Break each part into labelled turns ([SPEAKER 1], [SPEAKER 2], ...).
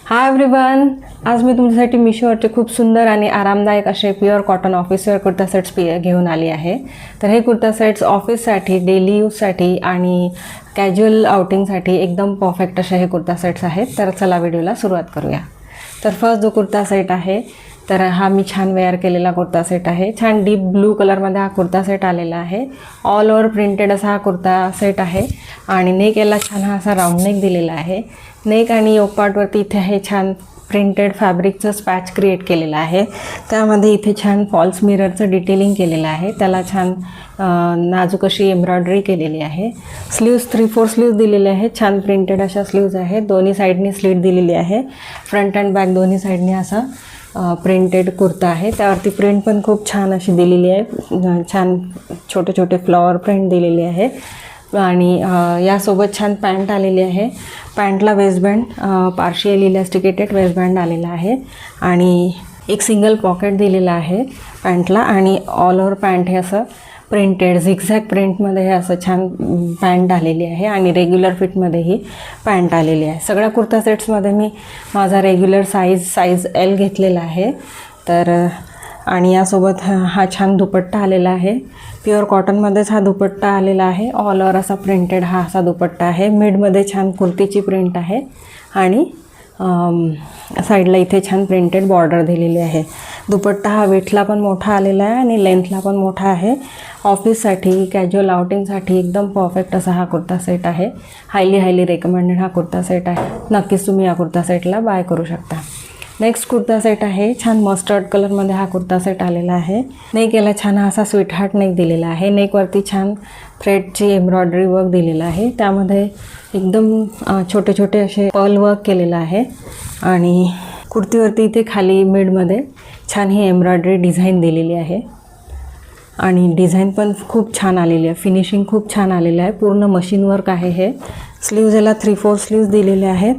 [SPEAKER 1] Hi everyone, आज मी तुमच्यासाठी मिशोवरचे खूप सुंदर आणि आरामदायक असे pure cotton officewear kurta sets घेऊन आली आहे. तर हे कुर्ता सेट्स ऑफिससाठी, डेली यूजसाठी आणि कॅज्युअल आउटिंगसाठी एकदम परफेक्ट असे हे कुर्ता सेट्स आहेत. तर चला व्हिडिओला सुरुवात करूया. तर फर्स्ट जो कुर्ता सेट आहे तर हा मी छान वेअर केलेला कुर्ता सेट आहे. छान डीप ब्लू कलरमध्ये हा कुर्ता सेट आलेला आहे. ऑल ओव्हर प्रिंटेड असा हा कुर्ता सेट आहे आणि नेक याला छान हा असा राऊंड नेक दिलेला आहे. नेक आणि योक पार्टवरती इथे हे छान प्रिंटेड फॅब्रिकचं स्पॅच क्रिएट केलेलं आहे. त्यामध्ये इथे छान फॉल्स मिररचं डिटेलिंग केलेलं आहे. त्याला छान नाजूक अशी एम्ब्रॉयडरी केलेली आहे. स्लीव्स 3/4 स्लीव्स दिलेले आहेत. छान प्रिंटेड अशा स्लीव्ज आहेत. दोन्ही साईडनी स्लीट दिलेली आहे. फ्रंट अँड बॅक दोन्ही साईडनी असा प्रिंटेड कुर्ता आहे. त्यावरती प्रिंट पण खूप छान अशी दिलेली आहे. छान छोटे छोटे फ्लॉवर प्रिंट दिलेली आहे आणि यासोबत छान पॅन्ट आलेली आहे. पॅन्टला वेस्टबँड पार्शियल इलॅस्टिकेटेड वेस्टबँड आलेला आहे आणि एक सिंगल पॉकेट दिलेला आहे पॅन्टला आणि ऑल ओव्हर पॅन्ट हे असं प्रिंटेड झिगझॅग प्रिंटमध्ये हे असं छान पॅन्ट आलेली आहे आणि रेग्युलर फिटमध्येही पॅन्ट आलेली आहे. सगळ्या कुर्ता सेट्समध्ये मी माझा रेग्युलर साईज L घेतलेला आहे. तर आणि यासोबत हा छान दुपट्टा आलेला आहे. प्युअर कॉटनमध्येच हा दुपट्टा आलेला आहे. ऑल ओव्हर असा प्रिंटेड हा असा दुपट्टा आहे. मिडमध्ये छान कुर्तीची प्रिंट आहे आणि साईडला इथे छान प्रिंटेड बॉर्डर दिलेली आहे. दुपट्टा हा वेटला पण मोठा आलेला आहे आणि लेंथला पण मोठा आहे. ऑफिससाठी, कॅज्युअल आउटिंगसाठी एकदम परफेक्ट असा हा कुर्ता सेट आहे. हायली रेकमेंडेड हा कुर्ता सेट आहे. नक्कीच तुम्ही या कुर्ता सेटला बाय करू शकता. नेक्स्ट कुर्ता सेट आहे. छान मस्टर्ड कलरमध्ये हा कुर्ता सेट आलेला आहे. नेक याला छान असा स्वीटहार्ट नेक दिलेला आहे. नेकवरती छान थ्रेडची एम्ब्रॉयडरी वर्क दिलेलं आहे. त्यामध्ये एकदम छोटे छोटे असे पर्ल वर्क केलेलं आहे आणि कुर्तीवरती इथे खाली मिडमध्ये छान ही एम्ब्रॉयडरी डिझाईन दिलेली आहे आणि डिझाईन पण खूप छान आलेली आहे. फिनिशिंग खूप छान आलेलं आहे. पूर्ण मशीन वर्क आहे हे. स्लीव्ज याला 3/4 स्लीव्ज दिलेले आहेत.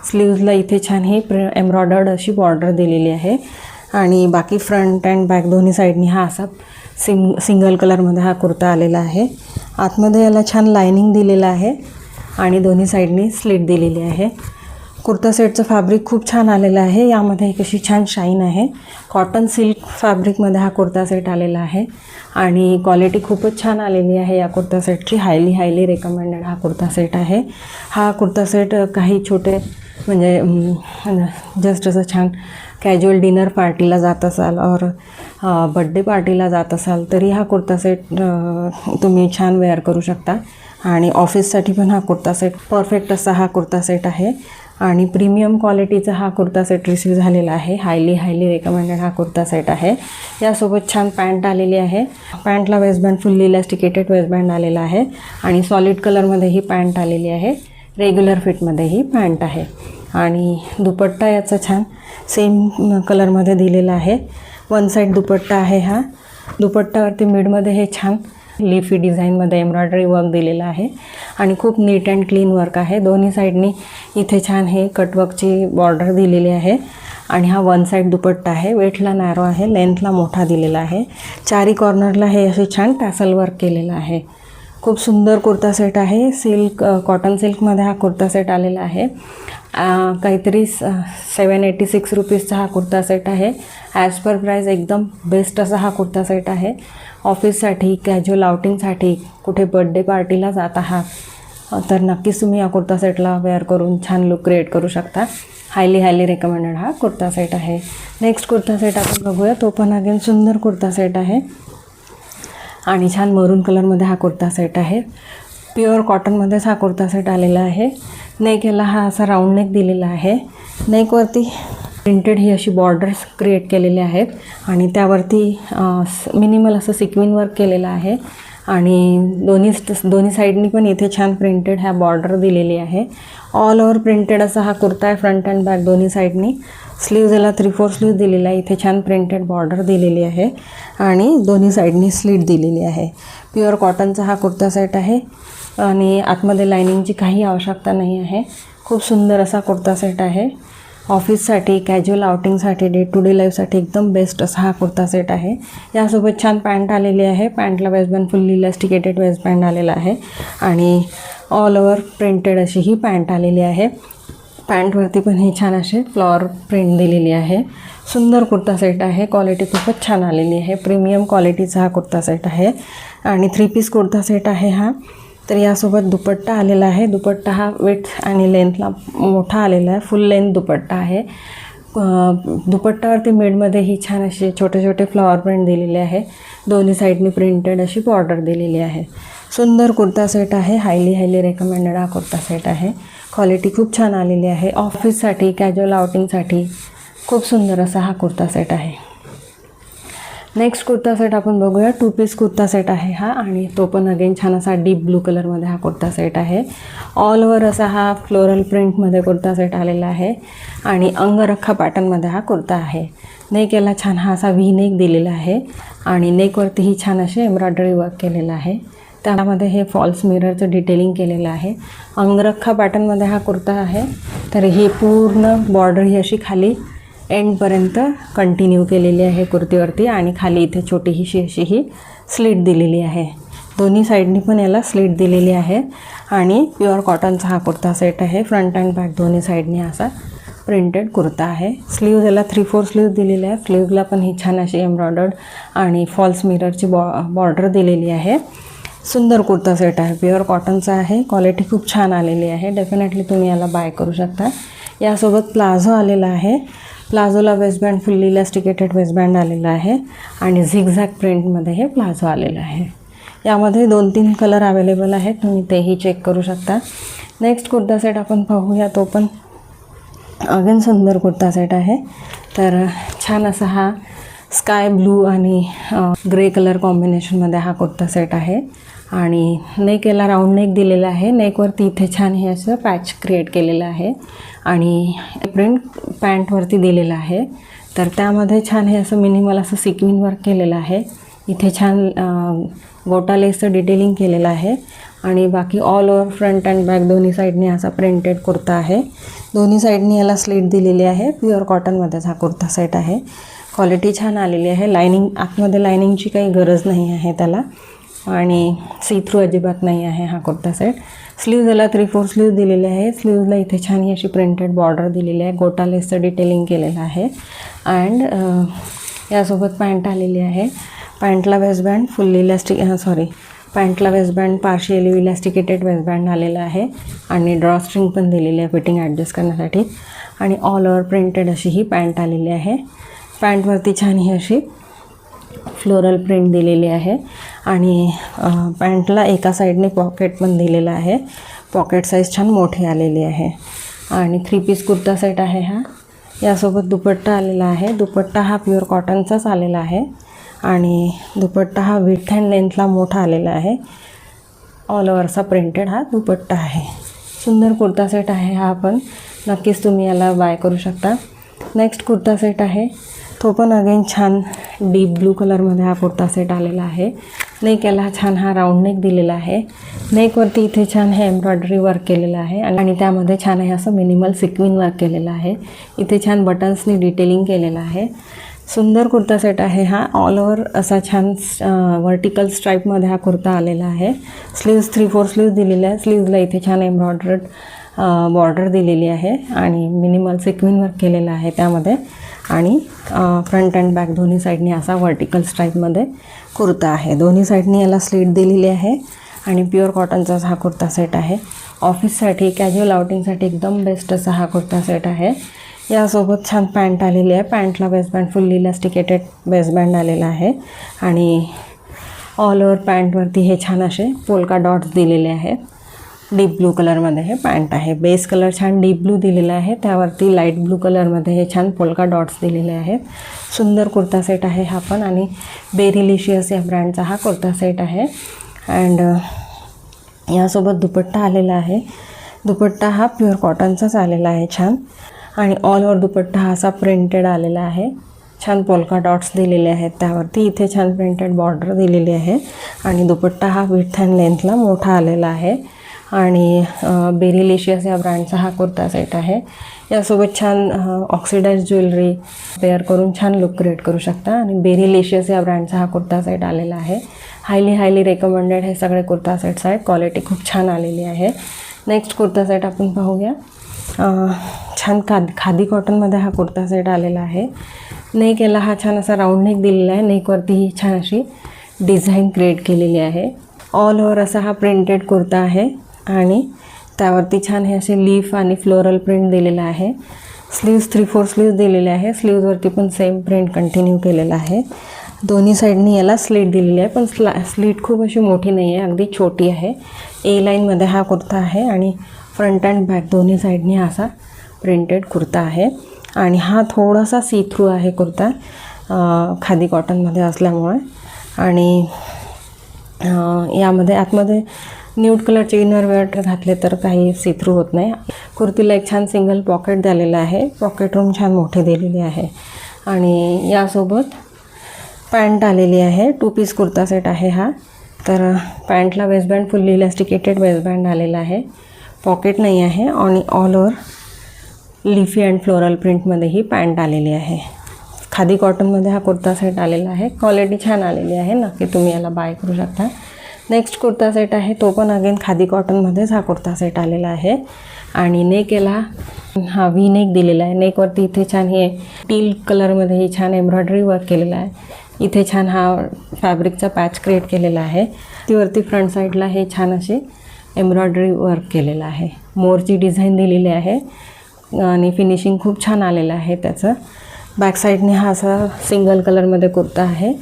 [SPEAKER 1] स्लीव्जला इथे छान ही एम्ब्रॉयडर्ड अशी बॉर्डर दिलेली आहे आणि बाकी फ्रंट अँड बॅक दोन्ही साईडनी हा असा सिंगल कलरमध्ये हा कुर्ता आलेला आहे. आतमध्ये याला छान लायनिंग दिलेलं आहे आणि दोन्ही साईडनी स्लीट दिलेली आहे. कुर्ता सेटचं फॅब्रिक खूप छान आलेलं आहे. यामध्ये एक अशी छान शाईन आहे. कॉटन सिल्क फॅब्रिकमध्ये हा कुर्ता सेट आलेला आहे आणि क्वालिटी खूपच छान आलेली आहे या कुर्ता सेटची. हायली रेकमेंडेड हा कुर्ता सेट आहे. हा कुर्ता सेट काही छोटे म्हणजे जस्ट असं छान कॅज्युअल डिनर पार्टीला जात असाल और बड्डे पार्टीला जात असाल तरी हा कुर्ता सेट तुम्ही छान वेअर करू शकता आणि ऑफिससाठी पण हा कुर्ता सेट परफेक्ट असा हा कुर्ता सेट आहे आणि प्रीमियम क्वालिटीचा हा कुर्ता सेट रिसीव झालेला आहे. हायली रेकमेंडेड हा कुर्ता सेट आहे. यासोबत छान पॅन्ट आलेली आहे. पॅन्टला वेस्टबँड फुल्ली इलॅस्टिकेटेड वेस्टबँड आलेला आहे आणि सॉलिड कलरमध्ये ही पॅन्ट आलेली आहे. रेग्युलर फिटमध्ये ही पॅन्ट आहे आणि दुपट्टा याचा छान सेम कलरमध्ये दिलेला आहे. वन साईड दुपट्टा आहे हा. दुपट्ट्यावरती मिडमध्ये हे छान लिफी डिझाईनमध्ये एम्ब्रॉयडरी वर्क दिलेलं आहे आणि खूप नीट अँड क्लीन वर्क आहे. दोन्ही साईडनी इथे छान हे कटवर्कची बॉर्डर दिलेली आहे आणि हा वन साईड दुपट्टा आहे. वेटला नॅरो आहे, लेंथला मोठा दिलेला आहे. चारी कॉर्नरला हे असे छान टॅसल वर्क केलेलं आहे. खूप सुंदर कुर्ता सेट आहे. कॉटन सिल्कमध्ये हा कुर्ता सेट आलेला आहे. काहीतरी 786 रुपीजचा हा कुर्ता सेट आहे. ॲज पर प्राईज एकदम बेस्ट असा हा कुर्ता सेट आहे. ऑफिससाठी, कॅज्युअल आउटिंगसाठी, कुठे बर्थडे पार्टीला जात आहात तर नक्कीच तुम्ही या कुर्ता सेटला वेअर करून छान लुक क्रिएट करू शकता. हायली रेकमेंडेड हा कुर्ता सेट आहे. नेक्स्ट कुर्ता सेट आपण बघूया. तो पण अगेन सुंदर कुर्ता सेट आहे आणि छान मरून कलरमध्ये हा कुर्ता सेट आहे. प्युअर कॉटनमध्येच हा कुर्ता सेट आलेला आहे. नेक याला हा असा राऊंड नेक दिलेला आहे. नेकवरती प्रिंटेड ही अशी बॉर्डर्स क्रिएट केलेले आहेत आणि त्यावरती मिनिमल असं सिक्विन वर्क केलेलं आहे आणि दोन्ही साईडनी पण इथे छान प्रिंटेड ह्या बॉर्डर दिलेली आहे. ऑल ओव्हर प्रिंटेड असा हा कुर्ता आहे. फ्रंट अँड बॅक दोन्ही साईडनी. स्लीव्ज याला 3/4 स्लीव्ज दिलेला आहे. इथे छान प्रिंटेड बॉर्डर दिलेली आहे आणि दोन्ही साईडनी स्लीट दिलेली आहे. प्युअर कॉटनचा हा कुर्ता सेट आहे आणि आतमध्ये लायनिंगची काही आवश्यकता नाही आहे. खूप सुंदर असा कुर्ता सेट आहे. ऑफिससाठी, कॅज्युअल आउटिंगसाठी, डे टू डे लाईफसाठी एकदम बेस्ट असा हा कुर्ता सेट आहे. यासोबत छान पॅन्ट आलेली आहे. पॅन्टला वेस्टबँड फुल्ली इलॅस्टिकेटेड वेस्टबँड आलेला आहे आणि ऑल ओव्हर प्रिंटेड अशी ही पॅन्ट आलेली आहे. पॅन्टवरती पण ही छान असे फ्लॉवर प्रिंट दिलेली आहे. सुंदर कुर्ता सेट आहे. क्वालिटी खूपच छान आलेली आहे. प्रीमियम क्वालिटीचा हा कुर्ता सेट आहे आणि 3 पीस कुर्ता सेट आहे हा. तर यासोबत दुपट्टा आलेला आहे. दुपट्टा हा विड्थ आणि लेंथला मोठा आलेला आहे. फुल लेंथ दुपट्टा आहे. दुपट्ट्यावरती मिडमध्ये ही छान अशी छोटे छोटे फ्लॉवर प्रिंट दिलेले आहे. दोन्ही साईडनी प्रिंटेड अशी बॉर्डर दिलेली आहे. सुंदर कुर्ता सेट आहे. हायली रेकमेंडेड हा कुर्ता सेट आहे. क्वालिटी खूप छान आलेली आहे. ऑफिससाठी कॅज्युअल आउटिंगसाठी खूप सुंदर असा हा कुर्ता सेट आहे. नेक्स्ट कुर्ता सेट आपण बघूया. 2 पीस कुर्ता सेट आहे हा आणि तो पण अगेन छान असा डीप ब्लू कलरमध्ये हा कुर्ता सेट आहे. ऑल ओव्हर असा हा फ्लोरल प्रिंटमध्ये कुर्ता सेट आलेला आहे आणि अंगरखा पॅटर्नमध्ये हा कुर्ता आहे. नेक याला छान हा असा व्ही नेक दिलेला आहे आणि नेकवरतीही छान असे एम्ब्रॉयडरी वर्क केलेलं आहे. त्यामध्ये हे फॉल्स मिररचं डिटेलिंग केलेलं आहे. अंगरखा पॅटर्नमध्ये हा कुर्ता आहे. तर ही पूर्ण बॉर्डर ही अशी खाली एंडपर्यंत कंटिन्यू केलेली आहे कुर्तीवरती आणि खाली इथे छोटीशी अशी ही स्लीट दिलेली आहे. दोन्ही साईडनी पण याला स्लीट दिलेली आहे आणि प्युअर कॉटनचा हा कुर्ता सेट आहे. फ्रंट अँड बॅक दोन्ही साईडनी असा प्रिंटेड कुर्ता आहे. स्लीव्ज याला 3/4 स्लीव्ज दिलेली आहे. स्लीव्जला पण ही छान अशी एम्ब्रॉयडर्ड आणि फॉल्स मिररची बॉर्डर दिलेली आहे. सुंदर कुर्ता सेट आहे. प्युअर कॉटनचा आहे. क्वालिटी खूप छान आलेली आहे. डेफिनेटली तुम्ही याला बाय करू शकता. यासोबत प्लाझो आलेला आहे. प्लाझोला वेस्टबँड फुल्ली इलॅस्टिकेटेड वेस्टबँड आलेला आहे आणि झिगझॅग प्रिंटमध्ये हे प्लाझो आलेलं आहे. यामध्ये 2-3 कलर अवेलेबल आहेत. तुम्ही तेही चेक करू शकता. नेक्स्ट कुर्ता सेट आपण पाहूया. तो पण अगेन सुंदर कुर्ता सेट आहे. तर छान असा हा स्काय ब्लू आणि ग्रे कलर कॉम्बिनेशनमध्ये हा कुर्ता सेट आहे आणि नेक याला राऊंड नेक दिलेला आहे. नेकवरती इथे छान हे असं पॅच क्रिएट केलेलं आहे आणि प्रिंट पॅन्टवरती दिलेलं आहे. तर त्यामध्ये छान हे असं मिनिमल असं सिक्विन वर्क केलेलं आहे. इथे छान गोटा लेसचं डिटेलिंग केलेलं आहे आणि बाकी all over front and back दोन्ही साईडनी असा प्रिंटेड कुर्ता आहे. दोन्ही साईडनी याला स्लीट दिलेली आहे. प्युअर कॉटनमध्येच हा कुर्ता सेट आहे. क्वालिटी छान आलेली आहे. लायनिंग आतमध्ये लायनिंगची काही गरज नाही आहे त्याला आणि सी थ्रू अजिबात नाही आहे हा कुर्ता सेट. स्लीव्ज याला 3/4 स्लीव्ज दिलेले आहे. स्लीव्जला इथे छान ही अशी प्रिंटेड बॉर्डर दिलेली आहे. गोटा लेसचं डिटेलिंग केलेलं आहे अँड यासोबत पॅन्ट आलेली आहे. पॅन्टला वेस्टबँड फुल्ली पॅन्टला वेस्टबँड पार्शियली इलॅस्टिकेटेड वेस्टबँड आलेला आहे आणि ड्रॉस्ट्रिंग पण दिलेली आहे फिटिंग ॲडजस्ट करण्यासाठी आणि ऑल ओव्हर प्रिंटेड अशी ही पॅन्ट आलेली आहे. पॅन्टवरती छान ही अशी फ्लोरल प्रिंट दिलेली आहे आणि पॅन्टला एका साईडने पॉकेट पण दिलेलं आहे. पॉकेट साईज छान मोठी आलेली आहे आणि 3 पीस कुर्ता सेट आहे हा. यासोबत दुपट्टा आलेला आहे. दुपट्टा हा प्युअर कॉटनचाच आलेला आहे आणि दुपट्टा हा विड्थ अँड लेंथला मोठा आलेला आहे. ऑल ओव्हरचा प्रिंटेड हा दुपट्टा आहे. सुंदर कुर्ता सेट आहे हा. पण नक्कीच तुम्ही याला बाय करू शकता. नेक्स्ट कुर्ता सेट आहे. तो पण अगेन छान डीप ब्लू कलरमध्ये हा कुर्ता सेट आलेला आहे. नेक याला छान हा राऊंड नेक दिलेला आहे. नेकवरती इथे छान हे एम्ब्रॉयडरी वर्क केलेलं आहे आणि त्यामध्ये छान आहे असं मिनिमल सिक्विन वर्क केलेलं आहे. इथे छान बटन्सनी डिटेलिंग केलेलं आहे. सुंदर कुर्ता सेट आहे हा. ऑल ओव्हर असा छान वर्टिकल स्ट्राईपमध्ये हा कुर्ता आलेला आहे. स्लीव्ज 3/4 स्लीव्ज दिलेल्या आहे. स्लीव्जला इथे छान एम्ब्रॉयडर्ड बॉर्डर दिलेली आहे आणि मिनिमल सिक्विन वर्क केलेलं आहे त्यामध्ये आणि फ्रंट अँड बॅक दोन्ही साईडनी असा वर्टिकल स्ट्राईपमध्ये कुर्ता आहे. दोन्ही साईडनी याला स्लीट दिलेली आहे आणि प्युअर कॉटनचाच हा कुर्ता सेट आहे. ऑफिससाठी कॅज्युअल आउटिंगसाठी एकदम बेस्ट असा हा कुर्ता सेट आहे. यासोबत छान पॅन्ट आलेली आहे. पॅन्टला वेस्टबँड फुल्ली इलॅस्टिकेटेड वेस्टबँड आलेला आहे आणि ऑल ओव्हर पॅन्टवरती हे छान असे पोल्का डॉट्स दिलेले आहेत. डीप ब्लू कलरमध्ये हे पॅन्ट आहे. बेस कलर छान डीप ब्लू दिलेला आहे. त्यावरती लाईट ब्लू कलरमध्ये हे छान पोल्का डॉट्स दिलेले आहेत. सुंदर कुर्ता सेट आहे हा पण आणि बेरिलिशियस या ब्रँडचा हा कुर्ता सेट आहे अँड यासोबत दुपट्टा आलेला आहे. दुपट्टा हा प्युअर कॉटनचाच आलेला आहे छान आणि ऑल ओव्हर दुपट्टा हा असा प्रिंटेड आलेला आहे. छान पोल्का डॉट्स दिलेले आहेत त्यावरती. इथे छान प्रिंटेड बॉर्डर दिलेली आहे आणि दुपट्टा हा विड्थ अँड लेंथला मोठा आलेला आहे आणि बेरिलिशियस या ब्रँडचा हा कुर्ता सेट आहे. यासोबत छान ऑक्सिडाइज ज्वेलरी पेअर करून छान लुक क्रिएट करू शकता आणि बेरिलिशियस या ब्रँडचा हा कुर्ता सेट आलेला आहे. हायली रेकमेंडेड हे सगळे कुर्ता सेट्स आहेत. क्वालिटी खूप छान आलेली आहे. नेक्स्ट कुर्ता सेट आपण पाहूया. छान खादी कॉटनमध्ये हा कुर्ता सेट आलेला आहे. नेक याला हा छान असा राऊंड नेक दिलेला आहे. नेकवरती ही छान अशी डिझाईन क्रिएट केलेली आहे. ऑल ओव्हर असा हा प्रिंटेड कुर्ता आहे आणि त्यावरती छान हे असे लीफ आणि फ्लोरल प्रिंट दिलेला आहे. स्लीव्स 3/4 स्लीव्स दिलेले आहे. स्लीव्सवरती पण सेम प्रिंट कंटिन्यू केलेला आहे. दोन्ही साईडनी याला स्लीट दिलेली आहे, पण स्लीट खूप अशी मोठी नाही आहे, अगदी छोटी आहे. ए लाईनमध्ये हा कुर्ता आहे आणि फ्रंट अँड बॅक दोन्ही साईडनी असा प्रिंटेड कुर्ता आहे. आणि हा थोडासा सी थ्रू आहे कुर्ता, खादी कॉटनमध्ये असल्यामुळे. आणि यामध्ये आतमध्ये न्यूड कलरचे इनरवेअर घातले तर काही सी थ्रू होत नाही. कुर्तीला एक छान सिंगल पॉकेट दिलेलं आहे. पॉकेट रूम छान मोठी दिलेली आहे. आणि यासोबत पॅन्ट आलेली आहे. 2 पीस कुर्ता सेट आहे हा. तर पॅन्टला वेस्टबँड फुल्ली इलास्टिकेटेड वेस्टबँड आलेला आहे. पॉकेट नाही आहे आणि all over leafy and floral प्रिंटमध्ये ही पॅन्ट आलेली आहे. खादी कॉटनमध्ये हा कुर्ता सेट आलेला आहे. क्वालिटी छान आलेली आहे, नक्की तुम्ही याला बाय करू शकता. नेक्स्ट कुर्ता सेट आहे, तो पण अगेन खादी कॉटनमध्येच हा कुर्ता सेट आलेला आहे. आणि नेक याला हा व्ही नेक दिलेला आहे. नेकवरती इथे छान हे टील कलरमध्ये ही छान एम्ब्रॉयडरी वर्क केलेला आहे. इथे छान हा फॅब्रिकचा पॅच क्रिएट केलेला आहे. तीवरती फ्रंट साईडला हे छान असे एम्ब्रॉयडरी वर्क केलेलं आहे. मोरची डिझाईन दिलेली आहे आणि फिनिशिंग खूप छान आलेलं आहे त्याचं. बॅक साईडने हा असा सिंगल कलरमध्ये कुर्ता आहे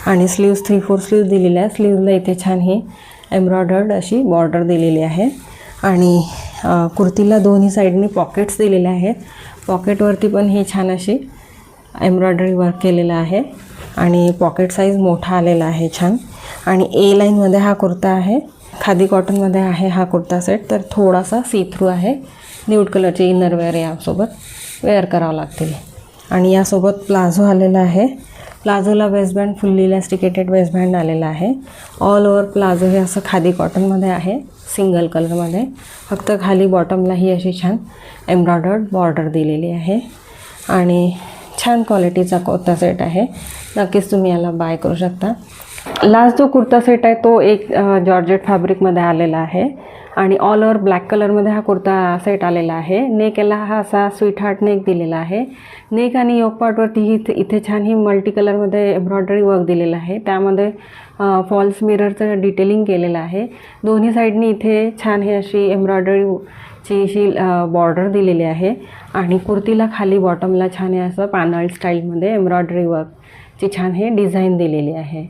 [SPEAKER 1] आणि स्लीव्स 3/4 स्लीव्स दिलेल्या आहे. स्लीव्सला इथे छान ही एम्ब्रॉयडर्ड अशी बॉर्डर दिलेली आहे. आणि कुर्तीला दोन्ही साईडनी पॉकेट्स दिलेले आहेत. पॉकेटवरती पण ही छान अशी एम्ब्रॉयडरी वर्क केलेलं आहे आणि पॉकेट साईज मोठा आलेला आहे छान. आणि ए लाईनमध्ये हा कुर्ता आहे. खादी कॉटनमध्ये आहे हा कुर्ता सेट. तर थोडासा सी थ्रू आहे. न्यूड कलरचे इनरवेअर यासोबत वेअर करावं लागतील. आणि यासोबत प्लाझो आलेला आहे. प्लाझोला वेस्टबँड फुल्ली इलास्टिकेटेड वेस्टबँड आलेला आहे. ऑल ओव्हर प्लाझो हे असं खादी कॉटनमध्ये आहे, सिंगल कलरमध्ये. फक्त खाली बॉटमला ही अशी छान एम्ब्रॉयडर्ड बॉर्डर दिलेली आहे. आणि छान क्वालिटीचा कुर्ता सेट आहे, नक्कीच तुम्ही याला बाय करू शकता. लास्ट जो कुर्ता सेट आहे तो एक जॉर्जेट फॅब्रिकमध्ये आलेला आहे आणि ऑल ओव्हर ब्लॅक कलरमध्ये हा कुर्ता सेट आलेला आहे. नेक याला हा असा स्वीट हार्ट नेक दिलेला आहे. नेक आणि योक पार्टवरती इथे छान ही मल्टी कलरमध्ये एम्ब्रॉयडरी वर्क दिलेलं आहे. त्यामध्ये फॉल्स मिररचं डिटेलिंग केलेलं आहे. दोन्ही साईडनी इथे छान ही अशी एम्ब्रॉयडरीची अशी बॉर्डर दिलेली आहे. आणि कुर्तीला खाली बॉटमला छान हे असं पॅनल स्टाईलमध्ये एम्ब्रॉयडरी वर्कची छान हे डिझाईन दिलेली आहे.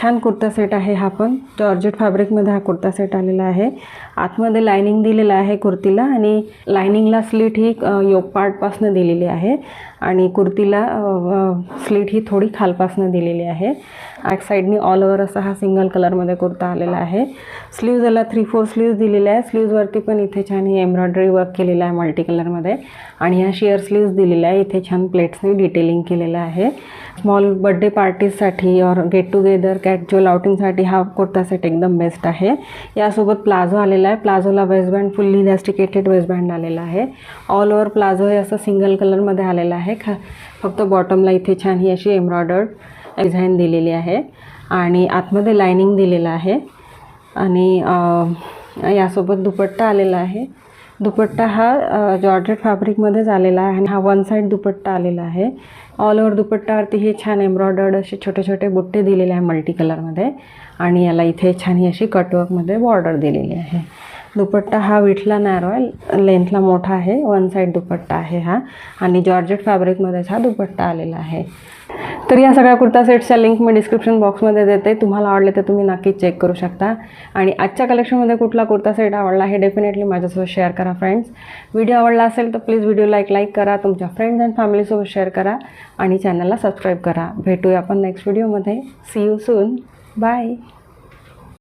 [SPEAKER 1] छान कुर्ता सेट आहे हा पण. जॉर्जेट फॅब्रिकमध्ये हा कुर्ता सेट आलेला आहे. आतमध्ये लायनिंग दिलेलं आहे कुर्तीला आणि लायनिंगला स्लीट ही योक पार्टपासनं दिलेली आहे आणि कुर्तीला स्लीट ही थोडी खालपासनं दिलेली आहे. बॅक साईडनी ऑल ओव्हर असा हा सिंगल कलरमध्ये कुर्ता आलेला आहे. स्लीव्ज याला 3/4 स्लीव्ज दिलेल्या आहे. स्लीव्जवरती पण इथे छान ही एम्ब्रॉयडरी वर्क केलेलं आहे मल्टी कलरमध्ये आणि ह्या शेअर स्लीव्ज दिलेल्या आहे. इथे छान प्लेट्सने डिटेलिंग केलेलं आहे. स्मॉल बर्थडे पार्टीजसाठी और गेट टुगेदर कॅज्युअल आउटिंगसाठी हा कुर्ता सेट एकदम बेस्ट आहे. यासोबत प्लाझो आलेला आहे. प्लाझोला वेस्टबँड फुल्ली इलास्टिकेटेड वेस्टबँड आलेला आहे. ऑल ओव्हर प्लाझो हे असं सिंगल कलरमध्ये आलेला आहे. फक्त बॉटमला इथे छान ही अशी एम्ब्रॉयडर्ड डिझाईन दिलेली आहे आणि आतमध्ये लायनिंग दिलेलं आहे. आणि यासोबत दुपट्टा आलेला आहे. दुपट्टा हा जॉर्जेट फॅब्रिकमध्येच आलेला आहे आणि हा वन साईड दुपट्टा आलेला आहे. ऑल ओव्हर दुपट्टावरती हे छान एम्ब्रॉयडर्ड असे छोटे छोटे बुट्टे दिलेले आहे मल्टी कलरमध्ये आणि याला इथे छान ही अशी कटवर्कमध्ये बॉर्डर दिलेली आहे. दुपट्टा हा विथला नॅरो आहे, लेंथला मोठा आहे. वन साईड दुपट्टा आहे हा आणि जॉर्जेट फॅब्रिकमध्येच हा दुपट्टा आलेला आहे. तर या सगळ्या कुर्ता सेट्सच्या लिंक मी डिस्क्रिप्शन बॉक्समध्ये देते. तुम्हाला आवडले तर तुम्ही नक्कीच चेक करू शकता. आणि आजच्या कलेक्शनमध्ये कुठला कुर्ता सेट आवडला हे डेफिनेटली माझ्यासोबत शेअर करा फ्रेंड्स. व्हिडिओ आवडला असेल तर प्लीज व्हिडिओ लाईक करा, तुमच्या फ्रेंड्स अँड फॅमिलीसोबत शेअर करा आणि चॅनलला सबस्क्राईब करा. भेटूया आपण नेक्स्ट व्हिडिओमध्ये. See you soon. बाय.